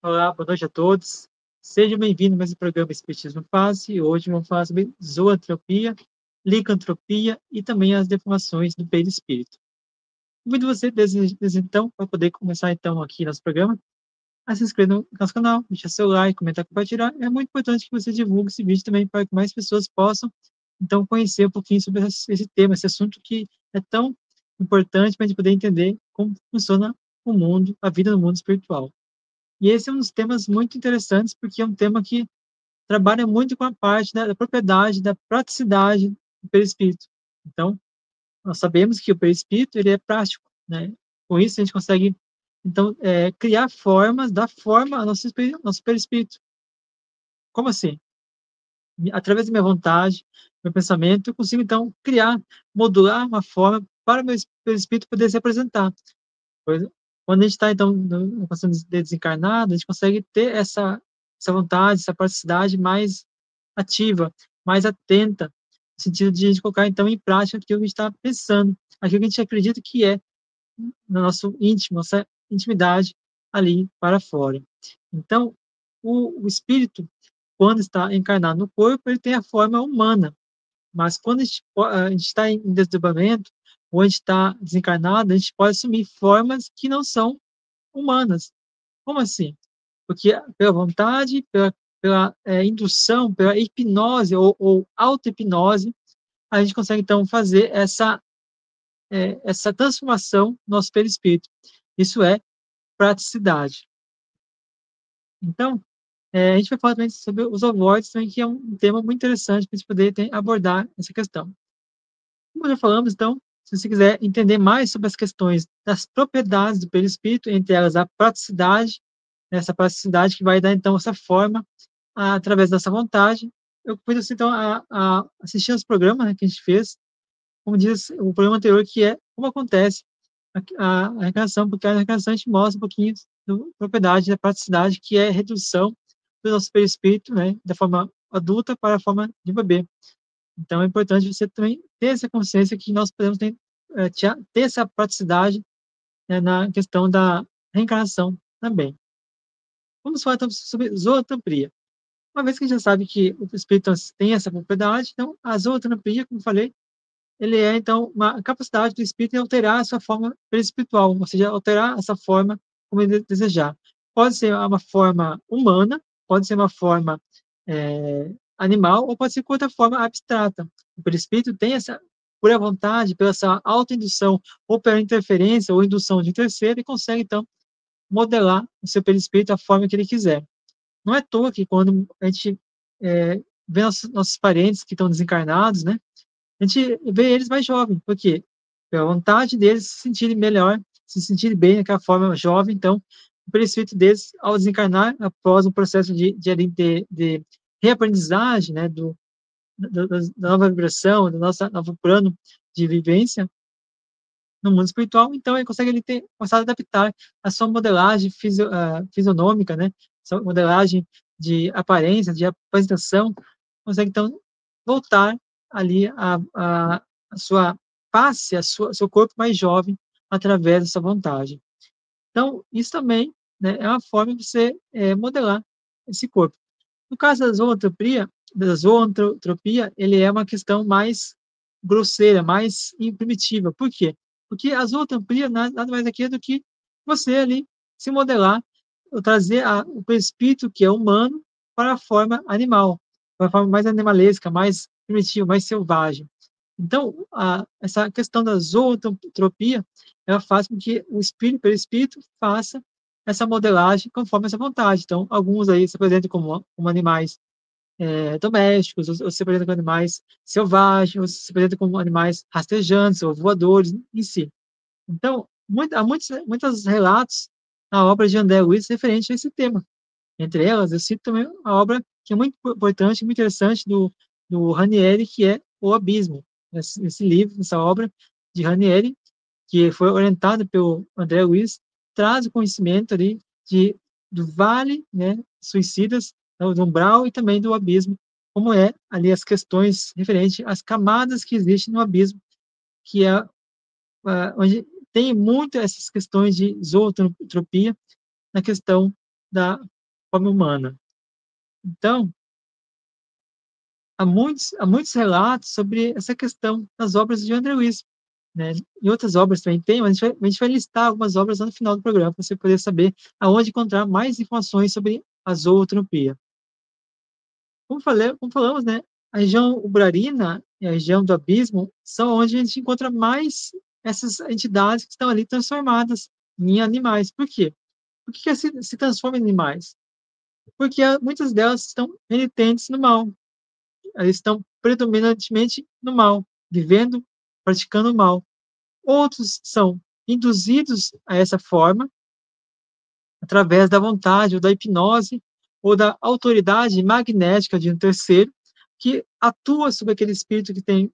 Olá, boa noite a todos. Sejam bem-vindos a mais um programa Espiritismo Fácil. Hoje vamos falar sobre zoantropia, licantropia e também as deformações do perispírito. Convido você, desde então, para poder começar então aqui nosso programa, a se inscrever no nosso canal, deixar seu like, comentar, compartilhar. É muito importante que você divulgue esse vídeo também para que mais pessoas possam, então, conhecer um pouquinho sobre esse tema, esse assunto que é tão importante para a gente poder entender como funciona o mundo, a vida no mundo espiritual. E esse é um dos temas muito interessantes, porque é um tema que trabalha muito com a parte da propriedade, da praticidade do perispírito. Então, nós sabemos que o perispírito ele é prático, né? Com isso, a gente consegue, então, criar formas, dar forma ao nosso perispírito. Como assim? Através da minha vontade, meu pensamento, eu consigo, então, criar, modular uma forma para o meu perispírito poder se apresentar. Pois, quando a gente está, então, na questão de desencarnado, a gente consegue ter essa vontade, essa praticidade mais ativa, mais atenta, no sentido de a gente colocar, então, em prática aquilo que a gente está pensando, aquilo que a gente acredita que é no nosso íntimo, nossa intimidade ali para fora. Então, o espírito, quando está encarnado no corpo, ele tem a forma humana, mas quando a gente está em desdobramento, ou a gente está desencarnado, a gente pode assumir formas que não são humanas. Como assim? Porque pela vontade, pela indução, pela hipnose ou auto-hipnose, a gente consegue, então, fazer essa transformação no nosso perispírito. Isso é praticidade. Então, a gente vai falar também sobre os ovoides, também, que é um tema muito interessante para a gente poder abordar essa questão. Como já falamos, então, se você quiser entender mais sobre as questões das propriedades do perispírito, entre elas a praticidade, essa praticidade que vai dar, então, essa forma através dessa vontade, eu convido você, então, a assistir aos programas, né, que a gente fez, como diz o programa anterior, que é como acontece a reencarnação, porque a reencarnação a gente mostra um pouquinho da propriedade, da praticidade, que é a redução do nosso perispírito, né, da forma adulta para a forma de bebê. Então, é importante você também ter essa consciência que nós podemos ter essa praticidade, né, na questão da reencarnação também. Vamos falar então sobre zootropia. Uma vez que a gente já sabe que o espírito tem essa propriedade, então a zootropia, como eu falei, ele é então uma capacidade do espírito em alterar a sua forma perispiritual, ou seja, alterar essa forma como ele desejar. Pode ser uma forma humana, pode ser uma forma animal, ou pode ser outra forma abstrata. O perispírito tem essa pura vontade, pela essa autoindução, ou pela interferência ou indução de terceiro, e consegue então modelar o seu perispírito da forma que ele quiser. Não é à toa que quando a gente vê nossos parentes que estão desencarnados, né, a gente vê eles mais jovens, porque pela vontade deles se sentirem melhor, se sentirem bem daquela forma jovem, então o perispírito deles, ao desencarnar, após um processo de reaprendizagem, né, da nova vibração, do nosso novo plano de vivência no mundo espiritual, então ele consegue começar a adaptar a sua modelagem fisionômica, né, sua modelagem de aparência, de apresentação, consegue então voltar ali a sua face, seu corpo mais jovem através dessa vontade. Então, isso também, né, é uma forma de você modelar esse corpo. No caso da zoantropia, ele é uma questão mais grosseira, mais primitiva. Por quê? Porque a zoantropia nada mais é do que você ali se modelar, ou trazer o espírito que é humano para a forma animal, para a forma mais animalesca, mais primitiva, mais selvagem. Então, essa questão da zoantropia, ela faz com que o espírito, perispírito, faça essa modelagem conforme essa vontade. Então, alguns aí se apresentam como animais domésticos, ou se apresentam como animais selvagens, ou se apresentam como animais rastejantes ou voadores em si. Então, há muitos relatos na obra de André Luiz referente a esse tema. Entre elas, eu cito também a obra que é muito importante, muito interessante, do Ranieri, que é O Abismo. Esse livro, essa obra de Ranieri, que foi orientado pelo André Luiz, traz o conhecimento ali do vale, né, suicidas, do umbral e também do abismo, como é ali as questões referentes às camadas que existem no abismo, que é onde tem muito essas questões de zootropia na questão da forma humana. Então, há muitos relatos sobre essa questão nas obras de André Luiz, né? Em outras obras também tem, mas a gente vai listar algumas obras lá no final do programa, para você poder saber aonde encontrar mais informações sobre a zootropia. Como falamos, né, a região ubrarina e a região do abismo são onde a gente encontra mais essas entidades que estão ali transformadas em animais. Por quê? Por que que se transformam em animais? Porque muitas delas estão renitentes no mal, elas estão predominantemente no mal, vivendo, praticando o mal. Outros são induzidos a essa forma através da vontade ou da hipnose ou da autoridade magnética de um terceiro que atua sobre aquele espírito que tem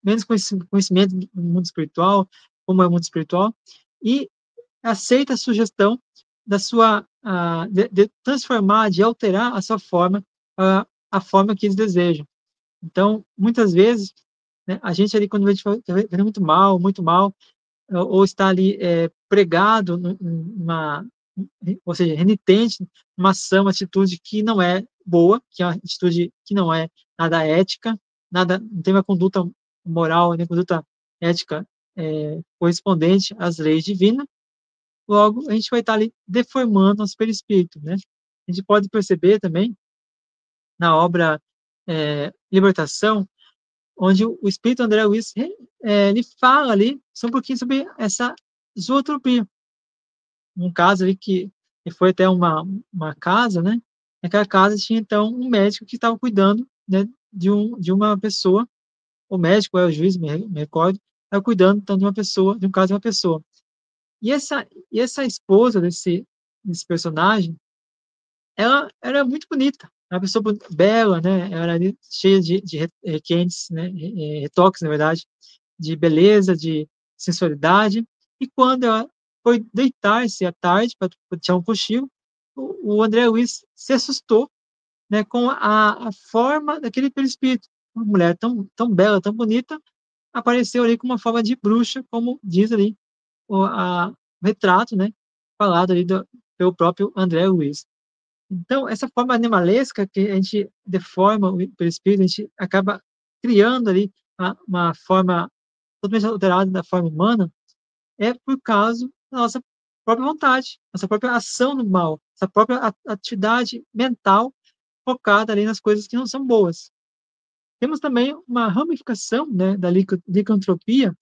menos conhecimento do mundo espiritual, como é o mundo espiritual, e aceita a sugestão da sua de transformar, de alterar a sua forma, a forma que eles desejam. Então, muitas vezes, né, a gente ali quando a gente vai muito mal, ou está ali pregado numa, ou seja, renitente, uma ação, uma atitude que não é boa, que é uma atitude que não é nada ética, nada, não tem uma conduta moral, nem conduta ética correspondente às leis divinas, logo a gente vai estar ali deformando nosso perispírito, né? A gente pode perceber também na obra Libertação, onde o espírito André Luiz ele fala ali um pouquinho sobre essa zootropia. Um caso ali que foi até uma casa, né? Naquela casa tinha então um médico que estava cuidando, né, de uma pessoa, o médico é o juiz, me recordo, estava cuidando então de uma pessoa, de um caso de uma pessoa. E essa esposa desse personagem, ela era muito bonita, uma pessoa bela, né? Ela era ali cheia de requintes, né? Retoques, na verdade, de beleza, de sensualidade. E quando ela foi deitar-se à tarde para tirar um cochilo, o André Luiz se assustou, né, com a forma daquele perispírito. Uma mulher tão bela, tão bonita, apareceu ali com uma forma de bruxa, como diz ali o retrato, né, falado ali pelo próprio André Luiz. Então, essa forma animalesca que a gente deforma o perispírito, a gente acaba criando ali uma forma totalmente alterada da forma humana, é por causa da nossa própria vontade, nossa própria ação no mal, essa própria atividade mental focada ali nas coisas que não são boas. Temos também uma ramificação, né, da licantropia,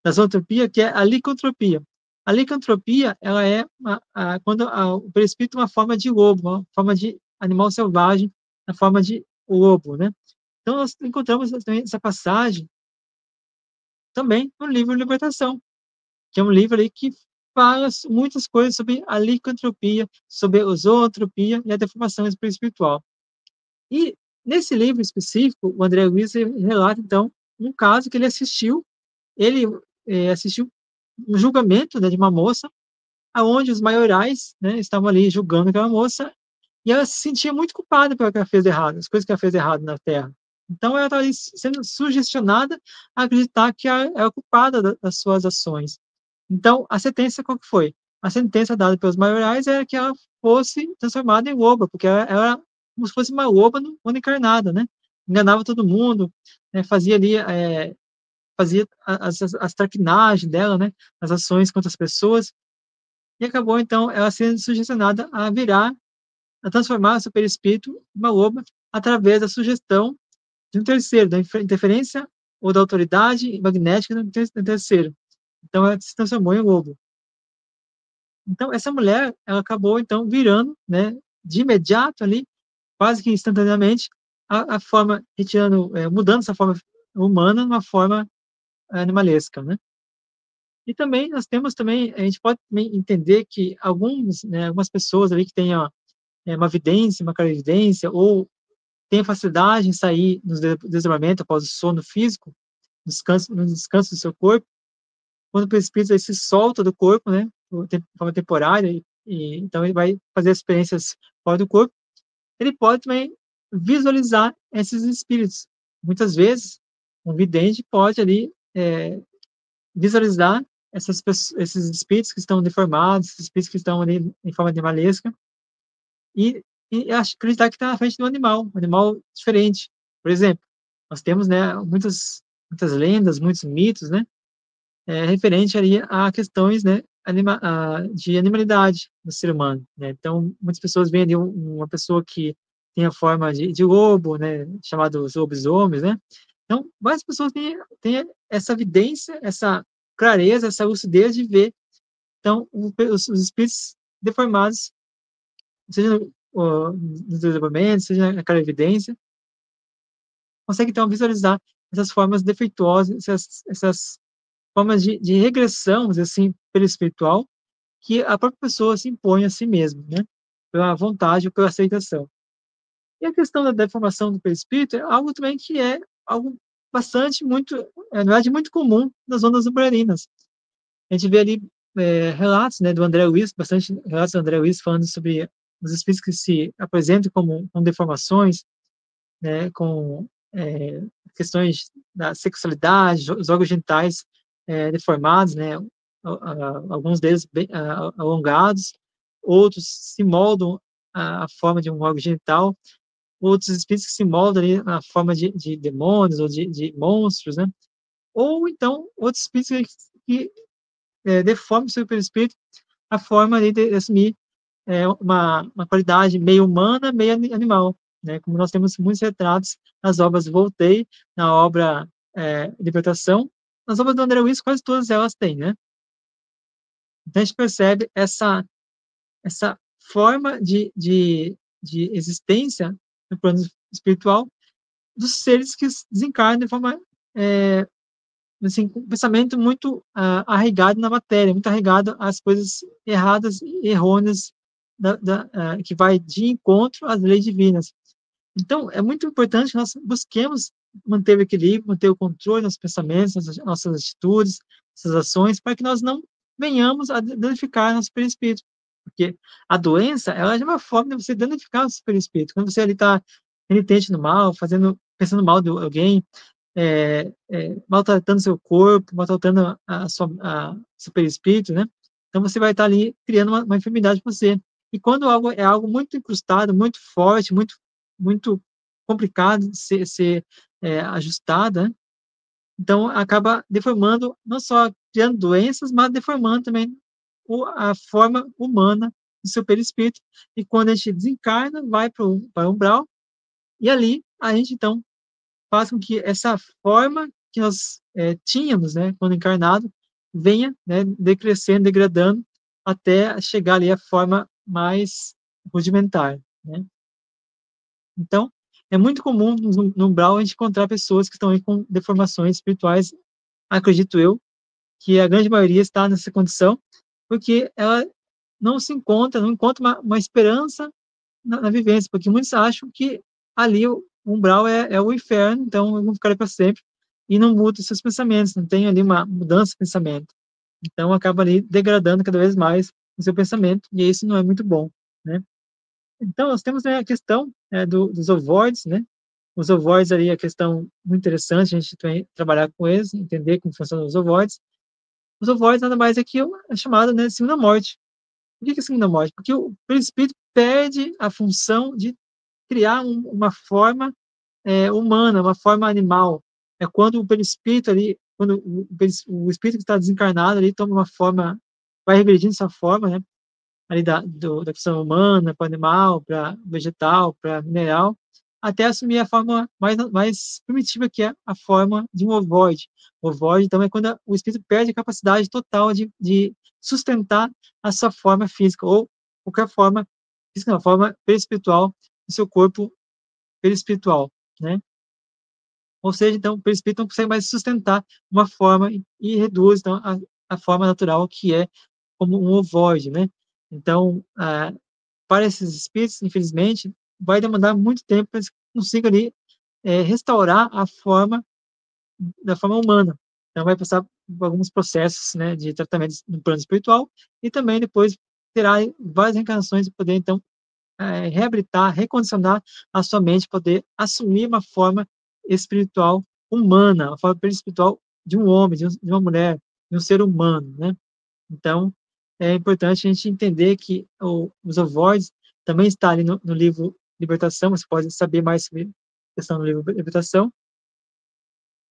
da zootropia, que é a licantropia. A licantropia, ela é quando o perispírito é uma forma de lobo, uma forma de animal selvagem, na forma de lobo, né? Então, nós encontramos também essa passagem também no livro Libertação, que é um livro ali que fala muitas coisas sobre a licantropia, sobre a zootropia e a deformação espiritual. E nesse livro específico, o André Luiz relata, então, um caso que ele assistiu um julgamento, né, de uma moça, aonde os maiorais, né, estavam ali julgando aquela moça, e ela se sentia muito culpada pelo que ela fez errado, as coisas que ela fez errado na Terra. Então, ela estava ali sendo sugestionada a acreditar que ela era culpada das suas ações. Então, a sentença qual que foi? A sentença dada pelos maiorais era que ela fosse transformada em loba, porque ela era como se fosse uma loba no mundo encarnada, né? Enganava todo mundo, né? Fazia ali, fazia as traquinagens dela, né? As ações contra as pessoas, e acabou, então, ela sendo sugestionada a transformar o seu perispírito em uma loba através da sugestão de um terceiro, da interferência ou da autoridade magnética do terceiro. Então, ela se transformou em lobo. Então, essa mulher, ela acabou, então, virando, né, de imediato ali, quase que instantaneamente, a forma, mudando essa forma humana numa forma animalesca, né? E também, nós temos também, a gente pode também entender que algumas pessoas ali que têm uma vidência, uma clarividência, ou têm facilidade em sair no desdobramento após o sono físico, no descanso do seu corpo, quando o espírito aí se solta do corpo, né, de forma temporária, então ele vai fazer experiências fora do corpo, ele pode também visualizar esses espíritos. Muitas vezes, um vidente pode ali visualizar esses espíritos que estão deformados, esses espíritos que estão ali em forma animalesca, e, acreditar que está na frente de um animal diferente. Por exemplo, nós temos, né, muitas lendas, muitos mitos, né, referente ali a questões, né, de animalidade do ser humano, né? Então, muitas pessoas veem ali uma pessoa que tem a forma de lobo, né, chamado os lobisomens, né? Então, várias pessoas têm essa evidência, essa clareza, essa lucidez de ver, então, os espíritos deformados, seja nos desenvolvimentos, seja naquela evidência, consegue, então, visualizar essas formas defeituosas, essas formas de regressão, assim, pelo espiritual, que a própria pessoa se impõe a si mesma, né? Pela vontade ou pela aceitação. E a questão da deformação do perispírito é algo também que é algo bastante, muito, na verdade, muito comum nas ondas umbralinas. A gente vê ali relatos, né, do André Luiz, bastante relatos do André Luiz falando sobre os espíritos que se apresentam como com deformações, né, com questões da sexualidade, os órgãos genitais deformados, né, alguns deles bem alongados, outros se moldam a forma de um órgão genital, outros espíritos que se moldam ali na forma de demônios ou de monstros, né, ou então outros espíritos que deformam o seu perispírito a forma ali de assumir uma qualidade meio humana, meio animal, né? Como nós temos muitos retratos nas obras Voltaire, na obra Libertação, nas obras do André Luiz, quase todas elas têm, né? Então a gente percebe essa forma de existência no plano espiritual dos seres que desencarnam de forma assim, com um pensamento muito arraigado na matéria, muito arraigado às coisas erradas e errôneas que vai de encontro às leis divinas. Então, é muito importante que nós busquemos manter o equilíbrio, manter o controle dos pensamentos, nossas atitudes, nossas ações, para que nós não venhamos a danificar nosso perispírito. Porque a doença, ela é uma forma de você danificar o seu perispírito. Quando você ali está renitente no mal, pensando mal de alguém, maltratando seu corpo, maltratando seu perispírito, né? Então você vai estar ali criando uma enfermidade para você. E quando algo é algo muito incrustado, muito forte, muito complicado de ser ajustado, né? Então acaba deformando, não só criando doenças, mas deformando também a forma humana do seu perispírito. E quando a gente desencarna, vai para o umbral, e ali a gente então faz com que essa forma que nós tínhamos, né, quando encarnado, venha, né, decrescendo, degradando, até chegar ali à forma mais rudimentar, né? Então, é muito comum no umbral a gente encontrar pessoas que estão aí com deformações espirituais, acredito eu, que a grande maioria está nessa condição, porque ela não encontra uma esperança na vivência, porque muitos acham que ali o umbral é o inferno, então eu vou ficar ali para sempre, e não muda os seus pensamentos, não tem ali uma mudança de pensamento. Então acaba ali degradando cada vez mais o seu pensamento, e isso não é muito bom, né? Então nós temos, né, a questão dos ovoides, né? Os ovoides ali, a questão muito interessante, a gente tem trabalhar com eles, entender como funcionam os ovoides. Os ovoides nada mais é que é chamado, né, segunda morte. Por que é segunda morte? Porque o perispírito perde a função de criar uma forma humana, uma forma animal. É quando o perispírito ali, quando o espírito que está desencarnado ali toma uma forma, vai regredindo sua forma, né? Ali da questão humana, para animal, para vegetal, para mineral, até assumir a forma mais primitiva, que é a forma de um ovoide. O ovoide, então, é quando o espírito perde a capacidade total de sustentar a sua forma física, ou qualquer forma física, não, a forma perispiritual do seu corpo perispiritual, né? Ou seja, então, o perispírito não consegue mais sustentar uma forma e reduz, então, a forma natural, que é como um ovoide, né? Então, para esses espíritos, infelizmente, vai demandar muito tempo para eles consigam ali restaurar a forma da forma humana. Então, vai passar por alguns processos, né, de tratamento no plano espiritual, e também depois terá várias reencarnações para poder, então, reabilitar, recondicionar a sua mente, poder assumir uma forma espiritual humana, uma forma espiritual de um homem, de uma mulher, de um ser humano, né? Então, é importante a gente entender que os ovoides também está ali no livro Libertação. Você pode saber mais sobre a questão do livro Libertação.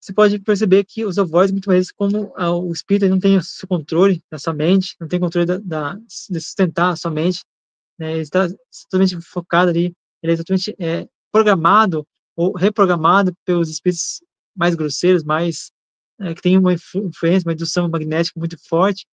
Você pode perceber que os ovoides, muitas vezes, como o espírito ele não tem o seu controle da sua mente, não tem controle de sustentar a sua mente, né? Ele está totalmente focado ali, ele é totalmente programado ou reprogramado pelos espíritos mais grosseiros, mais que tem uma influência, uma indução magnética muito forte,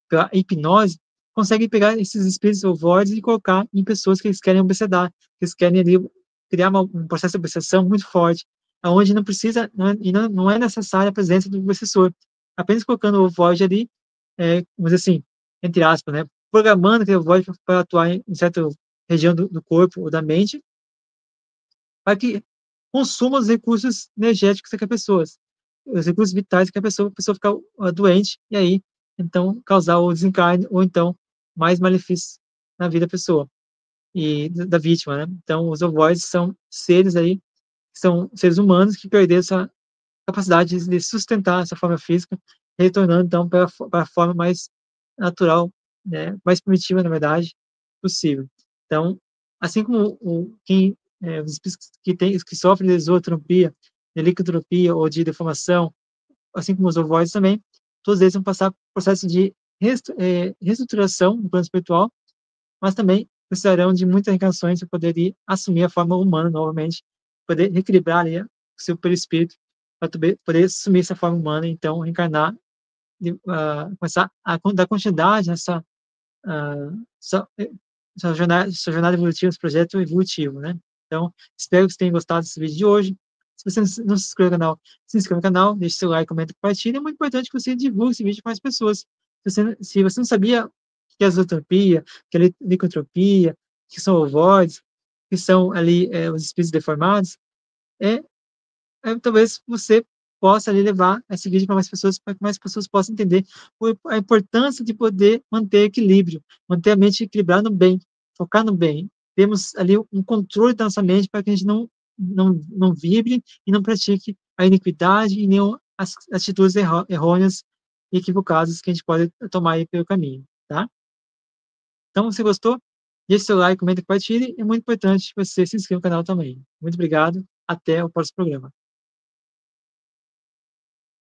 pela hipnose, conseguem pegar esses espíritos ovoides e colocar em pessoas que eles querem obsedar, que eles querem ali criar um processo de obsessão muito forte, aonde não precisa, não é necessária a presença do obsessor. Apenas colocando o ovoide ali, vamos dizer assim, entre aspas, né, programando aquele ovoide para atuar em certa região do corpo ou da mente, para que consuma os recursos energéticos daquela pessoa, os recursos vitais daquela pessoa, a pessoa ficar doente, e aí, então, causar o desencarne, ou então, mais malefícios na vida da pessoa, e da vítima, né? Então, os ovoides são seres aí, são seres humanos que perderam essa capacidade de sustentar essa forma física, retornando, então, para a forma mais natural, né? Mais primitiva, na verdade, possível. Então, assim como os espíritos que sofrem de esotropia, de licantropia ou de deformação, assim como os ovoides também, todos eles vão passar por processo de reestruturação no plano espiritual, mas também precisarão de muitas reencarnações para poder assumir a forma humana novamente, poder reequilibrar ali o seu perispírito, para poder assumir essa forma humana, então reencarnar, começar a dar continuidade nessa sua, sua jornada evolutiva, esse projeto evolutivo, né? Então, espero que vocês tenham gostado desse vídeo de hoje. Se você não se inscreveu no canal, se inscreva no canal, deixe seu like, comenta e compartilha. É muito importante que você divulgue esse vídeo para mais pessoas. Se você não sabia o que é esotropia, que é licantropia, que são ovoides, que são ali os espíritos deformados, é talvez você possa ali levar esse vídeo para mais pessoas, para que mais pessoas possam entender a importância de poder manter equilíbrio, manter a mente equilibrada no bem, focar no bem. Temos ali um controle da nossa mente para que a gente não vibre e não pratique a iniquidade e nem as atitudes errôneas e equivocadas que a gente pode tomar aí pelo caminho, tá? Então, se você gostou, deixe seu like, comenta e compartilhe. É muito importante que você se inscreva no canal também. Muito obrigado. Até o próximo programa.